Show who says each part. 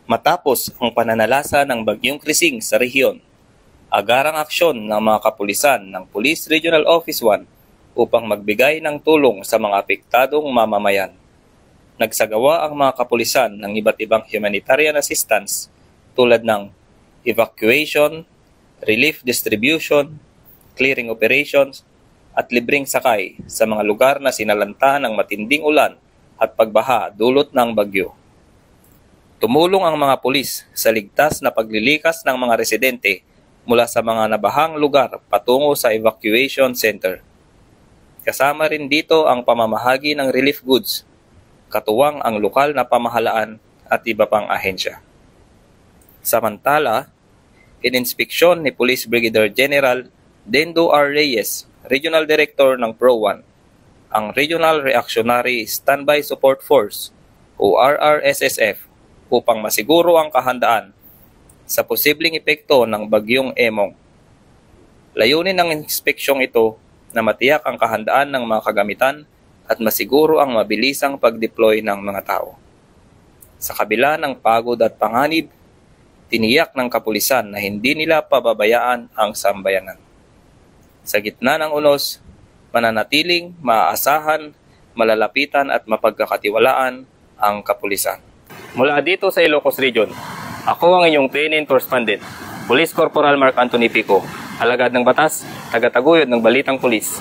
Speaker 1: Matapos ang pananalasa ng Bagyong Krising sa rehiyon, agarang aksyon ng mga kapulisan ng Police Regional Office 1 upang magbigay ng tulong sa mga apektadong mamamayan. Nagsagawa ang mga kapulisan ng iba't ibang humanitarian assistance tulad ng evacuation, relief distribution, clearing operations, at libreng sakay sa mga lugar na sinalanta ng matinding ulan at pagbaha dulot ng bagyo. Tumulong ang mga pulis sa ligtas na paglilikas ng mga residente mula sa mga nabahang lugar patungo sa evacuation center. Kasama rin dito ang pamamahagi ng relief goods, katuwang ang lokal na pamahalaan at iba pang ahensya. Samantala, ininspeksyon ni Police Brigadier General Dendo R. Reyes, Regional Director ng PRO-1, ang Regional Reactionary Standby Support Force o RRSSF upang masiguro ang kahandaan sa posibleng epekto ng Bagyong Emong. Layunin ng inspeksyong ito na matiyak ang kahandaan ng mga kagamitan at masiguro ang mabilisang pag-deploy ng mga tao. Sa kabila ng pagod at panganib, tiniyak ng kapulisan na hindi nila pababayaan ang sambayanan. Sa gitna ng unos, mananatiling, maaasahan, malalapitan at mapagkakatiwalaan ang kapulisan. Mula dito sa Ilocos Region, ako ang inyong training correspondent, Police Corporal Mark Anthony Pico, alagad ng batas, tagataguyod ng Balitang Pulis.